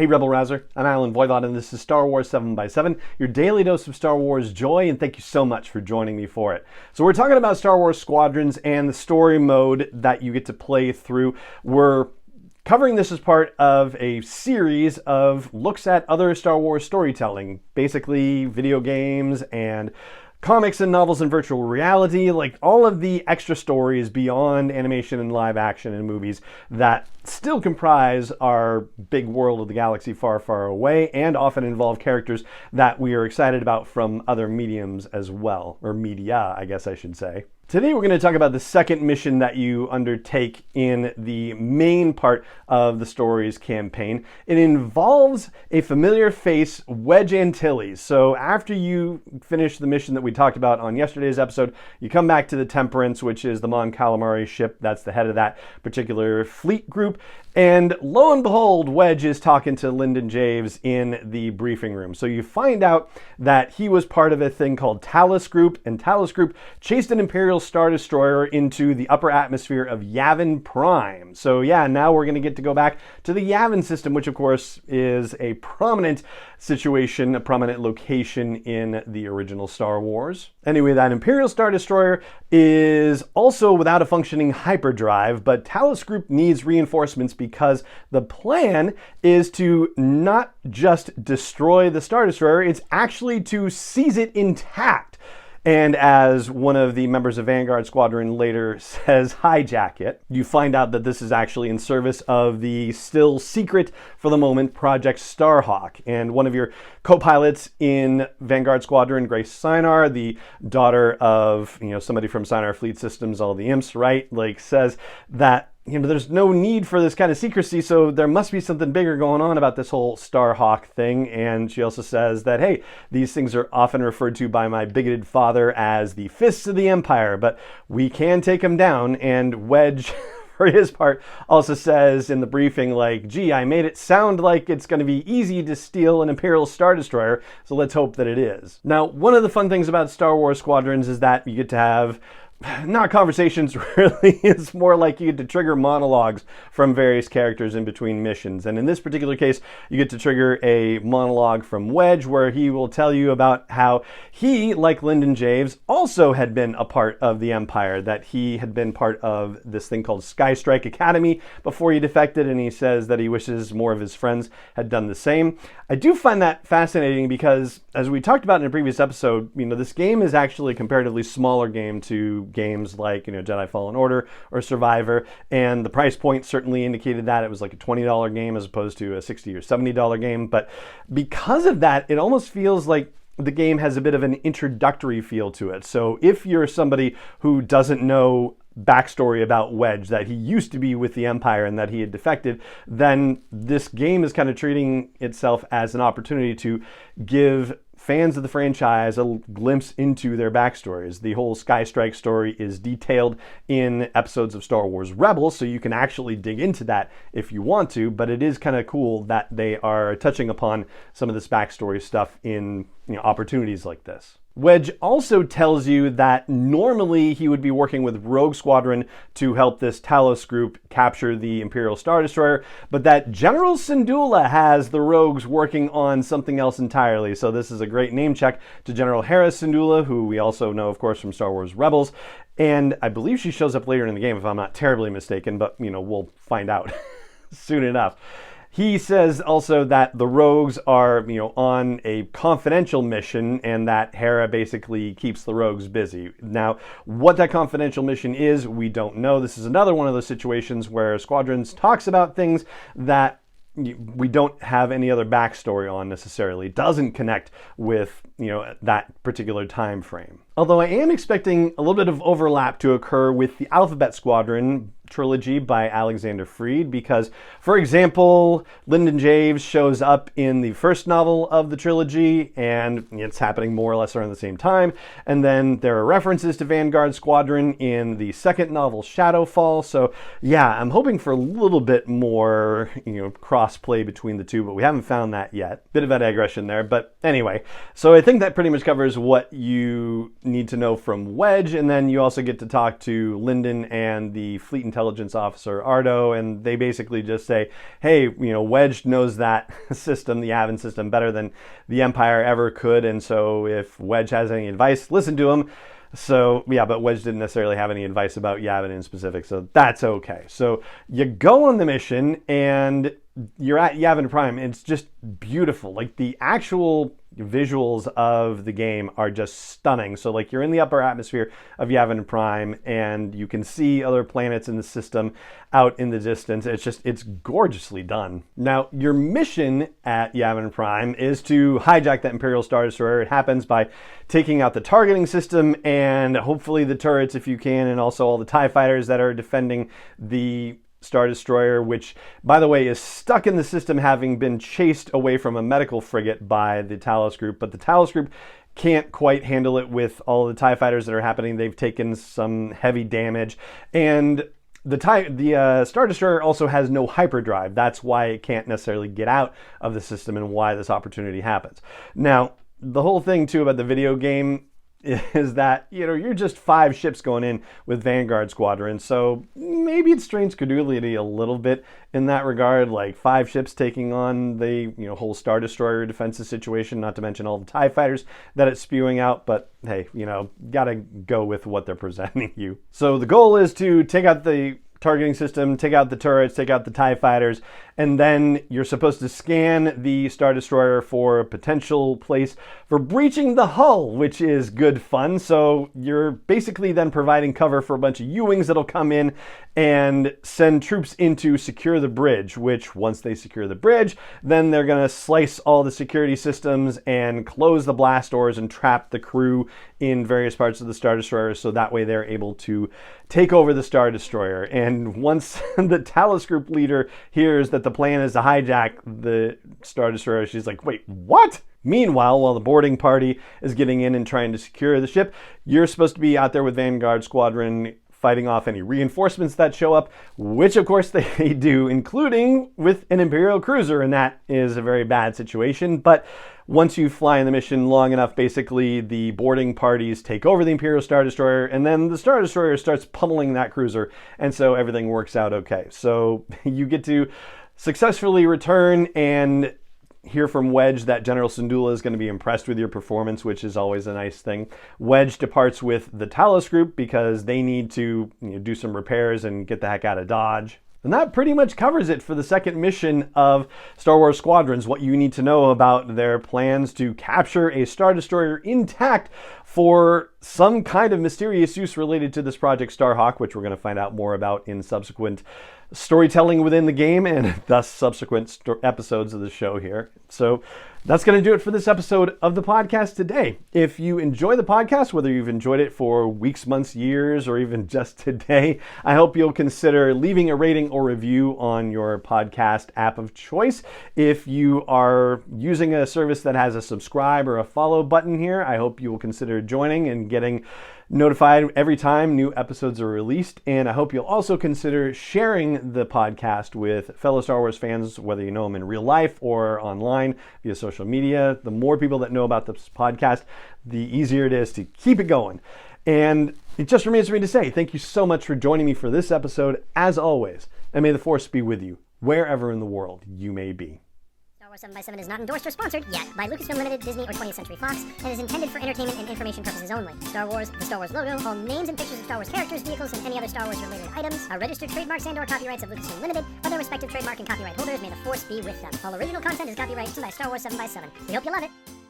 Hey Rebel Rouser, I'm Alan Voivod and this is Star Wars 7x7, your daily dose of Star Wars joy, and thank you so much for joining me for it. So we're talking about Star Wars Squadrons and the story mode that you get to play through. We're covering this as part of a series of looks at other Star Wars storytelling, basically video games and comics and novels and virtual reality, like all of the extra stories beyond animation and live action and movies that still comprise our big world of the galaxy far, far away, and often involve characters that we are excited about from other mediums as well, or media, I guess I should say. Today we're going to talk about the second mission that you undertake in the main part of the story's campaign. It involves a familiar face, Wedge Antilles. So after you finish the mission that we talked about on yesterday's episode, you come back to the Temperance, which is the Mon Calamari ship that's the head of that particular fleet group. And lo and behold, Wedge is talking to Lyndon Javes in the briefing room. So you find out that he was part of a thing called Talos Group, and Talos Group chased an Imperial Star Destroyer into the upper atmosphere of Yavin Prime. So yeah, now we're going to get to go back to the Yavin system, which of course is a prominent situation, a prominent location in the original Star Wars. Anyway, that Imperial Star Destroyer is also without a functioning hyperdrive, but Talos Group needs reinforcements because the plan is to not just destroy the Star Destroyer, it's actually to seize it intact. And as one of the members of Vanguard Squadron later says, hijack it. You find out that this is actually in service of the still secret, for the moment, Project Starhawk. And one of your co-pilots in Vanguard Squadron, Grace Sinar, the daughter of somebody from Sinar Fleet Systems, all the imps, right? Like says that there's no need for this kind of secrecy, so there must be something bigger going on about this whole Starhawk thing. And she also says that, hey, these things are often referred to by my bigoted father as the fists of the Empire, but we can take them down. And Wedge, for his part, also says in the briefing, like, gee, I made it sound like it's going to be easy to steal an Imperial Star Destroyer, so let's hope that it is. Now, one of the fun things about Star Wars Squadrons is that you get to have not conversations, really. It's more like you get to trigger monologues from various characters in between missions. And in this particular case, you get to trigger a monologue from Wedge where he will tell you about how he, like Lyndon Javes, also had been a part of the Empire, that he had been part of this thing called Sky Strike Academy before he defected, and he says that he wishes more of his friends had done the same. I do find that fascinating because, as we talked about in a previous episode, this game is actually a comparatively smaller game to games like Jedi Fallen Order or Survivor, and the price point certainly indicated that it was like a $20 game as opposed to a $60 or $70 game. But because of that, it almost feels like the game has a bit of an introductory feel to it. So if you're somebody who doesn't know backstory about Wedge, that he used to be with the Empire and that he had defected, then this game is kind of treating itself as an opportunity to give fans of the franchise a glimpse into their backstories. The whole Sky Strike story is detailed in episodes of Star Wars Rebels, so you can actually dig into that if you want to, but it is kind of cool that they are touching upon some of this backstory stuff in opportunities like this. Wedge also tells you that normally he would be working with Rogue Squadron to help this Talos Group capture the Imperial Star Destroyer, but that General Syndulla has the Rogues working on something else entirely. So this is a great name check to General Hera Syndulla, who we also know, of course, from Star Wars Rebels. And I believe she shows up later in the game, if I'm not terribly mistaken, but, we'll find out soon enough. He says also that the Rogues are, on a confidential mission and that Hera basically keeps the Rogues busy. Now, what that confidential mission is, we don't know. This is another one of those situations where Squadrons talks about things that we don't have any other backstory on necessarily. It doesn't connect with, that particular time frame. Although I am expecting a little bit of overlap to occur with the Alphabet Squadron trilogy by Alexander Freed, because, for example, Lyndon Javes shows up in the first novel of the trilogy, and it's happening more or less around the same time. And then there are references to Vanguard Squadron in the second novel, Shadowfall. So yeah, I'm hoping for a little bit more, cross-play between the two, but we haven't found that yet. Bit of a digression there, but anyway. So I think that pretty much covers what you need to know from Wedge, and then you also get to talk to Lyndon and the Fleet Intelligence intelligence officer Ardo, and they basically just say, hey, Wedge knows that system, the Yavin system, better than the Empire ever could, and so if Wedge has any advice, listen to him. So, yeah, but Wedge didn't necessarily have any advice about Yavin in specific, so that's okay. So you go on the mission, and you're at Yavin Prime, and it's just beautiful. Like, the actual visuals of the game are just stunning. So, like, you're in the upper atmosphere of Yavin Prime, and you can see other planets in the system out in the distance. It's gorgeously done. Now, your mission at Yavin Prime is to hijack that Imperial Star Destroyer. It happens by taking out the targeting system and hopefully the turrets if you can, and also all the TIE fighters that are defending the Star Destroyer, which, by the way, is stuck in the system, having been chased away from a medical frigate by the Talos group. But the Talos group can't quite handle it with all the TIE fighters that are happening. They've taken some heavy damage. And the Star Destroyer also has no hyperdrive. That's why it can't necessarily get out of the system and why this opportunity happens. Now, the whole thing, too, about the video game is that, you're just 5 ships going in with Vanguard Squadron, so maybe it strains credulity a little bit in that regard, like 5 ships taking on the whole Star Destroyer defensive situation, not to mention all the TIE fighters that it's spewing out, but hey, gotta go with what they're presenting you. So the goal is to take out the targeting system, take out the turrets, take out the TIE fighters, and then you're supposed to scan the Star Destroyer for a potential place for breaching the hull, which is good fun. So you're basically then providing cover for a bunch of U-Wings that'll come in and send troops in to secure the bridge, which once they secure the bridge, then they're going to slice all the security systems and close the blast doors and trap the crew in various parts of the Star Destroyer, so that way they're able to take over the Star Destroyer. And once the Talos group leader hears that the plan is to hijack the Star Destroyer, she's like, wait, what? Meanwhile, while the boarding party is getting in and trying to secure the ship, you're supposed to be out there with Vanguard Squadron fighting off any reinforcements that show up, which of course they do, including with an Imperial cruiser, and that is a very bad situation. But once you fly in the mission long enough, basically the boarding parties take over the Imperial Star Destroyer, and then the Star Destroyer starts pummeling that cruiser, and so everything works out okay. So you get to successfully return and hear from Wedge that General Syndulla is going to be impressed with your performance, which is always a nice thing. Wedge departs with the Talos group because they need to do some repairs and get the heck out of Dodge. And that pretty much covers it for the second mission of Star Wars Squadrons, what you need to know about their plans to capture a Star Destroyer intact for some kind of mysterious use related to this Project Starhawk, which we're going to find out more about in subsequent storytelling within the game and thus subsequent episodes of the show here. So that's going to do it for this episode of the podcast today. If you enjoy the podcast, whether you've enjoyed it for weeks, months, years, or even just today, I hope you'll consider leaving a rating or review on your podcast app of choice. If you are using a service that has a subscribe or a follow button here, I hope you will consider joining and getting notified every time new episodes are released. And I hope you'll also consider sharing the podcast with fellow Star Wars fans, whether you know them in real life or online via social media. The more people that know about this podcast, the easier it is to keep it going. And it just remains for me to say thank you so much for joining me for this episode, as always, and may the Force be with you wherever in the world you may be. Star Wars 7x7 is not endorsed or sponsored yet by Lucasfilm Limited, Disney, or 20th Century Fox, and is intended for entertainment and information purposes only. Star Wars, the Star Wars logo, all names and pictures of Star Wars characters, vehicles, and any other Star Wars-related items are registered trademarks and/or copyrights of Lucasfilm Limited, or their respective trademark and copyright holders. May the Force be with them. All original content is copyright by Star Wars 7x7. We hope you love it.